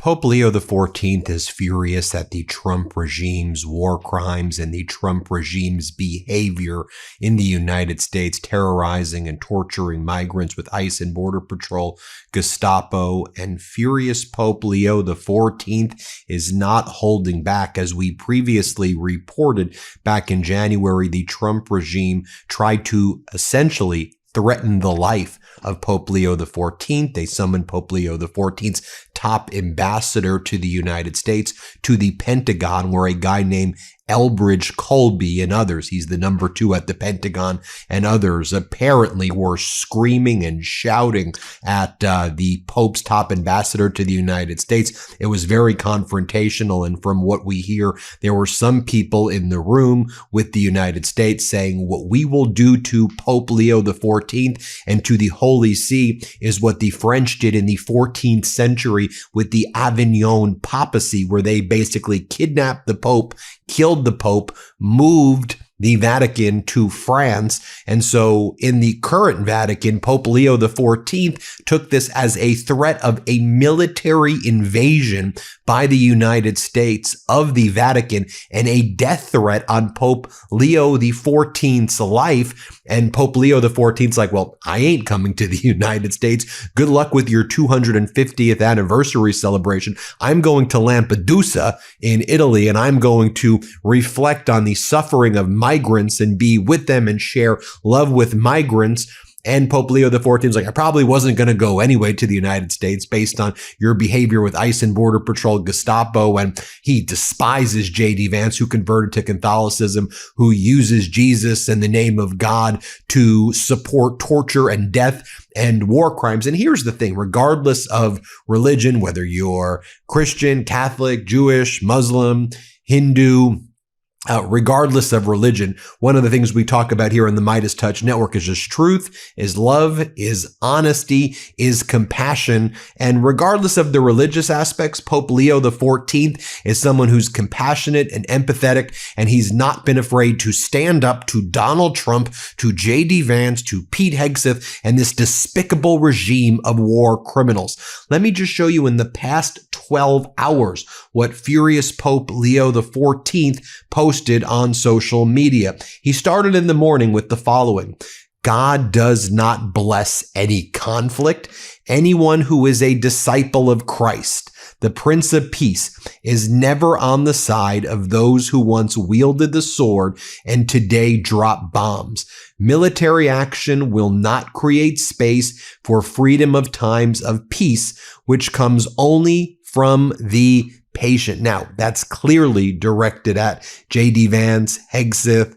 Pope Leo XIV is furious at the Trump regime's war crimes and the Trump regime's behavior in the United States, terrorizing and torturing migrants with ICE and Border Patrol, Gestapo, and furious Pope Leo XIV is not holding back. As we previously reported back in January, the Trump regime tried to essentially threaten the life of Pope Leo XIV. They summoned Pope Leo XIV's top ambassador to the United States, to the Pentagon, where a guy named Elbridge Colby and others, he's the number 2 at the Pentagon, and others apparently were screaming and shouting at the Pope's top ambassador to the United States. It was very confrontational, and from what we hear, there were some people in the room with the United States saying, what we will do to Pope Leo XIV and to the Holy See is what the French did in the 14th century with the Avignon papacy, where they basically kidnapped the Pope, killed the Pope, moved the Vatican to France. And so in the current Vatican, Pope Leo XIV took this as a threat of a military invasion by the United States of the Vatican and a death threat on Pope Leo XIV's life. And Pope Leo XIV's like, well, I ain't coming to the United States. Good luck with your 250th anniversary celebration. I'm going to Lampedusa in Italy, and I'm going to reflect on the suffering of migrants and be with them and share love with migrants. And Pope Leo XIV's like, I probably wasn't going to go anyway to the United States based on your behavior with ICE and Border Patrol, Gestapo, and he despises J.D. Vance, who converted to Catholicism, who uses Jesus and the name of God to support torture and death and war crimes. And here's the thing, regardless of religion, whether you're Christian, Catholic, Jewish, Muslim, Hindu, regardless of religion, one of the things we talk about here on the MeidasTouch Network is just truth, is love, is honesty, is compassion. And regardless of the religious aspects, Pope Leo XIV is someone who's compassionate and empathetic, and he's not been afraid to stand up to Donald Trump, to J.D. Vance, to Pete Hegseth, and this despicable regime of war criminals. Let me just show you in the past 12 hours what furious Pope Leo XIV posted on social media. He started in the morning with the following: God does not bless any conflict. Anyone who is a disciple of Christ, the Prince of Peace, is never on the side of those who once wielded the sword and today drop bombs. Military action will not create space for freedom of times of peace, which comes only from the patient. Now, that's clearly directed at J.D. Vance, Hegseth,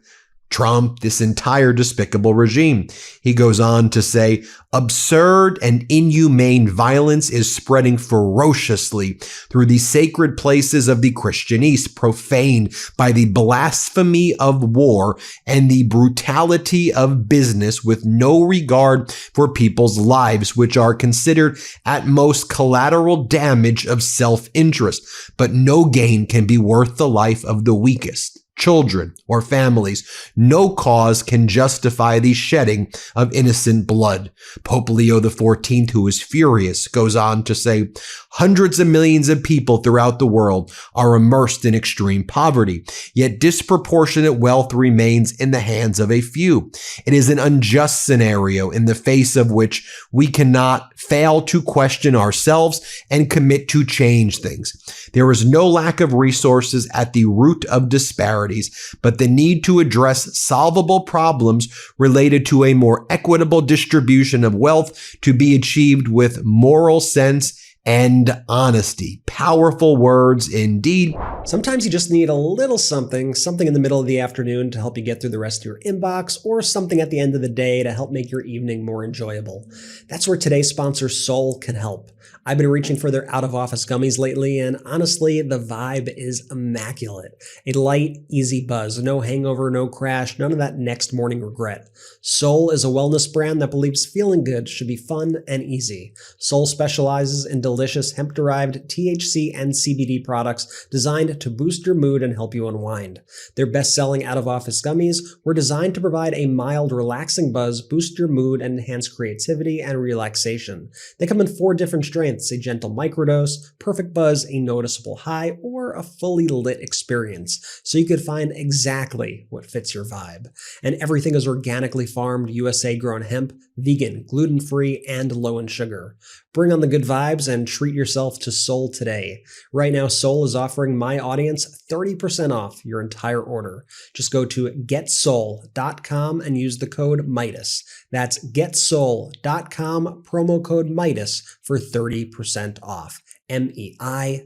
Trump, this entire despicable regime. He goes on to say, absurd and inhumane violence is spreading ferociously through the sacred places of the Christian East, profaned by the blasphemy of war and the brutality of business, with no regard for people's lives, which are considered at most collateral damage of self-interest. But no gain can be worth the life of the weakest, children, or families. No cause can justify the shedding of innocent blood. Pope Leo XIV, who is furious, goes on to say, hundreds of millions of people throughout the world are immersed in extreme poverty, yet disproportionate wealth remains in the hands of a few. It is an unjust scenario in the face of which we cannot fail to question ourselves and commit to change things. There is no lack of resources at the root of disparities, but the need to address solvable problems related to a more equitable distribution of wealth to be achieved with moral sense and honesty. Powerful words indeed. Sometimes you just need a little something in the middle of the afternoon to help you get through the rest of your inbox, or something at the end of the day to help make your evening more enjoyable. That's where today's sponsor, Soul, can help. I've been reaching for their out-of-office gummies lately, and honestly, the vibe is immaculate. A light, easy buzz, no hangover, no crash, none of that next morning regret. Soul is a wellness brand that believes feeling good should be fun and easy. Soul specializes in delicious hemp-derived THC and CBD products designed designed to boost your mood and help you unwind. Their best-selling out-of-office gummies were designed to provide a mild, relaxing buzz, boost your mood, and enhance creativity and relaxation. They come in 4 different strengths: a gentle microdose, perfect buzz, a noticeable high, or a fully lit experience, so you could find exactly what fits your vibe. And everything is organically farmed, USA-grown hemp, vegan, gluten-free, and low in sugar. Bring on the good vibes and treat yourself to Soul today. Right now, Soul is offering my audience 30% off your entire order. Just go to getsoul.com and use the code Meidas. That's getsoul.com, promo code Meidas for 30% off. MEIDAS.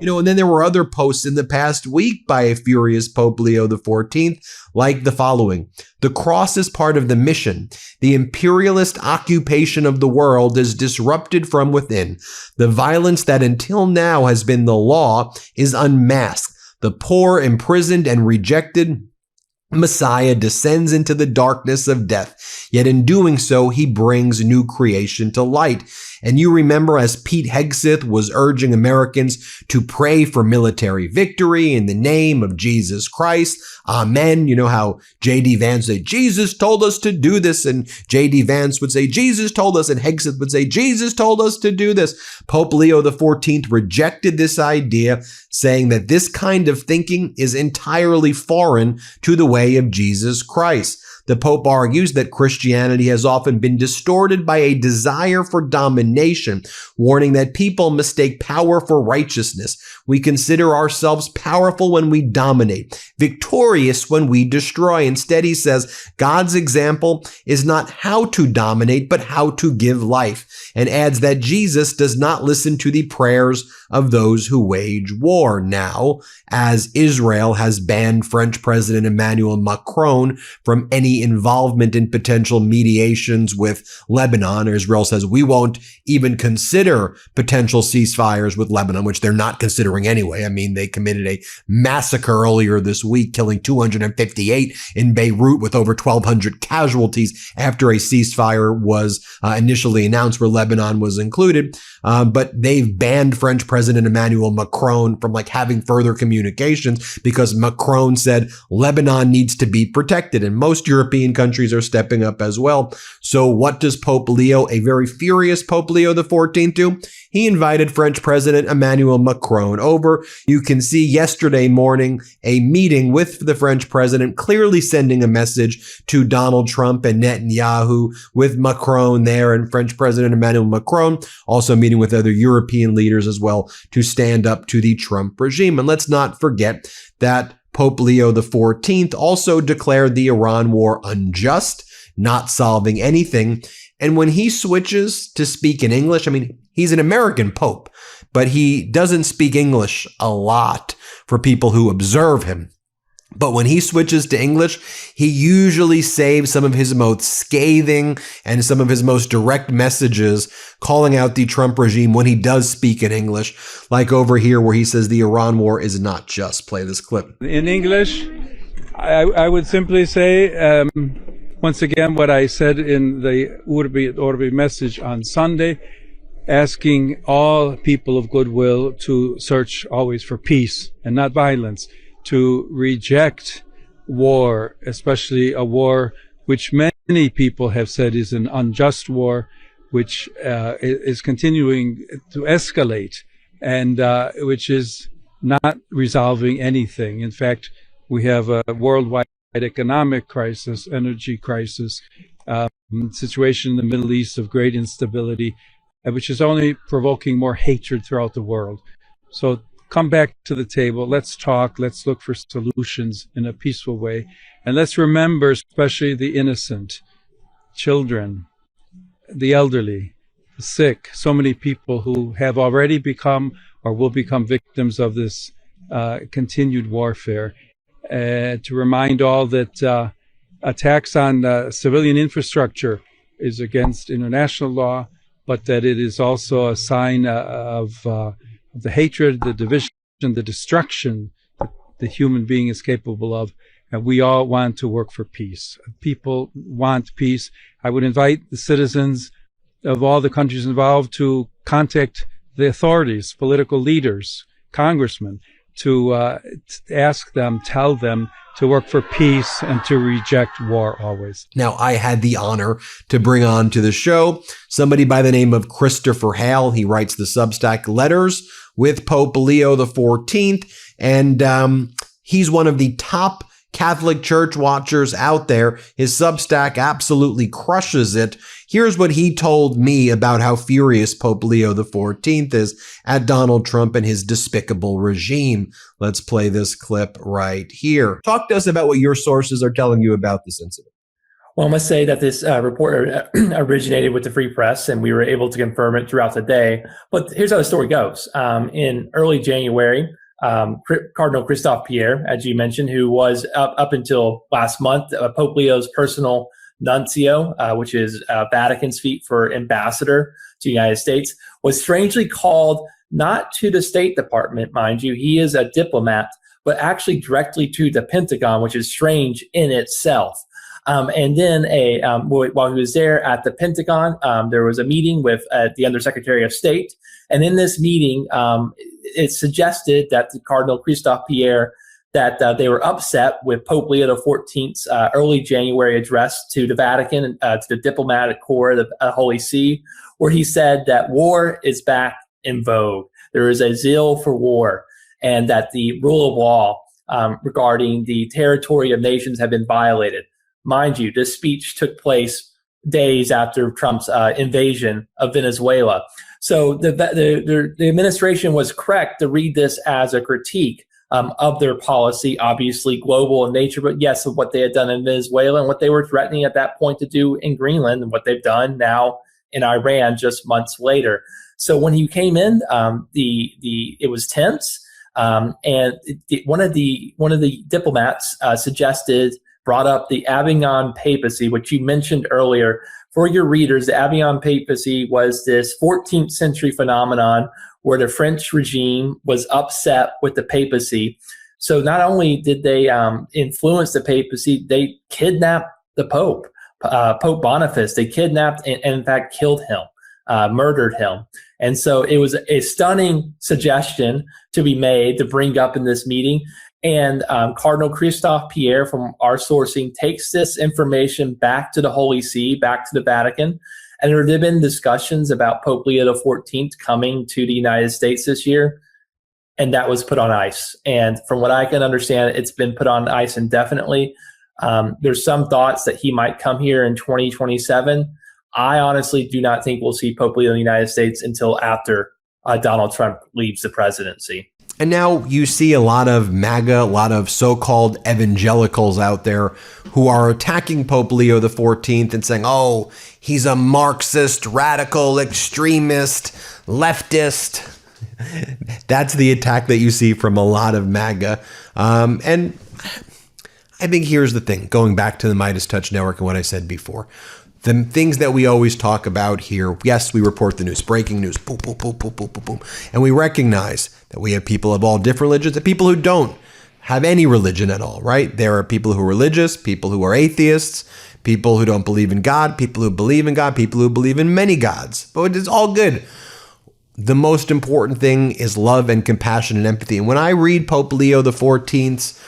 And then there were other posts in the past week by a furious Pope Leo XIV, like the following. The cross is part of the mission. The imperialist occupation of the world is disrupted from within. The violence that until now has been the law is unmasked. The poor, imprisoned, and rejected Messiah descends into the darkness of death, yet in doing so, he brings new creation to light. And you remember as Pete Hegseth was urging Americans to pray for military victory in the name of Jesus Christ. Amen. You know how J.D. Vance would say, Jesus told us to do this. And J.D. Vance would say, Jesus told us. And Hegseth would say, Jesus told us to do this. Pope Leo XIV rejected this idea, saying that this kind of thinking is entirely foreign to the way of Jesus Christ. The Pope argues that Christianity has often been distorted by a desire for domination, warning that people mistake power for righteousness. We consider ourselves powerful when we dominate, victorious when we destroy. Instead, he says, God's example is not how to dominate, but how to give life, and adds that Jesus does not listen to the prayers of those who wage war. Now, as Israel has banned French President Emmanuel Macron from any involvement in potential mediations with Lebanon, Israel says, we won't even consider potential ceasefires with Lebanon, which they're not considering anyway. I mean, they committed a massacre earlier this week, killing 258 in Beirut with over 1,200 casualties after a ceasefire was initially announced where Lebanon was included. But they've banned French President Emmanuel Macron from having further communications because Macron said Lebanon needs to be protected, and most European countries are stepping up as well. So what does Pope Leo, a very furious Pope Leo XIV, do? He invited French President Emmanuel Macron over. You can see yesterday morning a meeting with the French president, clearly sending a message to Donald Trump and Netanyahu, with Macron there, and French President Emmanuel Macron also meeting with other European leaders as well to stand up to the Trump regime. And let's not forget that Pope Leo XIV also declared the Iran war unjust, not solving anything. And when he switches to speak in English, I mean, he's an American pope, but he doesn't speak English a lot for people who observe him. But when he switches to English, he usually saves some of his most scathing and some of his most direct messages, calling out the Trump regime when he does speak in English, like over here where he says the Iran war is not just. Play this clip. In English, I would simply say, once again, what I said in the Urbi et Orbi message on Sunday, asking all people of goodwill to search always for peace and not violence, to reject war, especially a war which many people have said is an unjust war, which is continuing to escalate, and which is not resolving anything. In fact, we have a worldwide economic crisis, energy crisis, situation in the Middle East of great instability, which is only provoking more hatred throughout the world. So come back to the table. Let's talk. Let's look for solutions in a peaceful way. And let's remember, especially the innocent, children, the elderly, the sick, so many people who have already become or will become victims of this continued warfare. To remind all that attacks on civilian infrastructure is against international law, but that it is also a sign of the hatred, the division, the destruction that the human being is capable of. And we all want to work for peace. People want peace. I would invite the citizens of all the countries involved to contact the authorities, political leaders, congressmen to ask them, tell them to work for peace and to reject war always. Now, I had the honor to bring on to the show somebody by the name of Christopher Hale. He writes the Substack Letters with Pope Leo XIV, and he's one of the top Catholic Church watchers out there. His Substack absolutely crushes it. Here's what he told me about how furious Pope Leo XIV is at Donald Trump and his despicable regime. Let's play this clip right here. Talk to us about what your sources are telling you about this incident. Well, I must say that this report originated with the Free Press, and we were able to confirm it throughout the day. But here's how the story goes. In early January, Cardinal Christophe Pierre, as you mentioned, who was up until last month, Pope Leo's personal nuncio, which is Vatican speak for ambassador to the United States, was strangely called not to the State Department, mind you. He is a diplomat, but actually directly to the Pentagon, which is strange in itself. And then while he was there at the Pentagon, there was a meeting with the Undersecretary of State. And in this meeting, it suggested that the Cardinal Christophe Pierre, that they were upset with Pope Leo XIV's early January address to the Vatican, to the diplomatic corps of the Holy See, where he said that war is back in vogue. There is a zeal for war, and that the rule of law regarding the territory of nations have been violated. Mind you, this speech took place days after Trump's invasion of Venezuela. So the administration was correct to read this as a critique of their policy, obviously global in nature, but yes, of what they had done in Venezuela and what they were threatening at that point to do in Greenland and what they've done now in Iran just months later. So when he came in, it was tense, and one of the diplomats brought up the Avignon papacy, which you mentioned earlier. For your readers, the Avignon papacy was this 14th century phenomenon where the French regime was upset with the papacy. So not only did they influence the papacy, they kidnapped the Pope, Pope Boniface. They kidnapped and in fact killed him, murdered him. And so it was a stunning suggestion to be made to bring up in this meeting. And Cardinal Christophe Pierre, from our sourcing, takes this information back to the Holy See, back to the Vatican. And there have been discussions about Pope Leo XIV coming to the United States this year, and that was put on ice. And from what I can understand, it's been put on ice indefinitely. There's some thoughts that he might come here in 2027. I honestly do not think we'll see Pope Leo in the United States until after Donald Trump leaves the presidency. And now you see a lot of MAGA, a lot of so-called evangelicals out there who are attacking Pope Leo XIV and saying, oh, he's a Marxist, radical, extremist, leftist. That's the attack that you see from a lot of MAGA. And I think here's the thing, going back to the MeidasTouch Network and what I said before. The things that we always talk about here, yes, we report the news, breaking news, boom, boom, boom, boom, boom, boom, boom. And we recognize that we have people of all different religions and people who don't have any religion at all, right? There are people who are religious, people who are atheists, people who don't believe in God, people who believe in God, people who believe in many gods. But it's all good. The most important thing is love and compassion and empathy. And when I read Pope Leo XIV's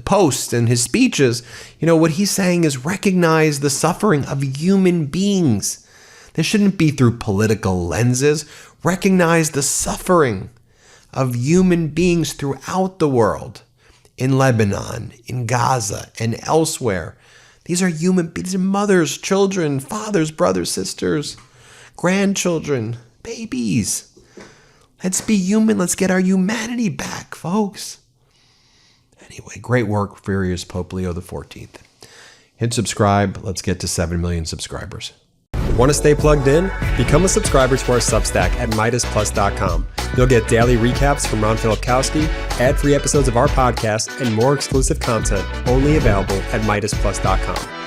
posts and his speeches, what he's saying is recognize the suffering of human beings. This shouldn't be through political lenses. Recognize the suffering of human beings throughout the world, in Lebanon, in Gaza, and elsewhere. These are mothers, children, fathers, brothers, sisters, grandchildren, babies. Let's be human. Let's get our humanity back, folks. Anyway, great work, furious Pope Leo XIV. Hit subscribe. Let's get to 7 million subscribers. Want to stay plugged in? Become a subscriber to our Substack at MeidasPlus.com. You'll get daily recaps from Ron Filipkowski, ad-free episodes of our podcast, and more exclusive content only available at MeidasPlus.com.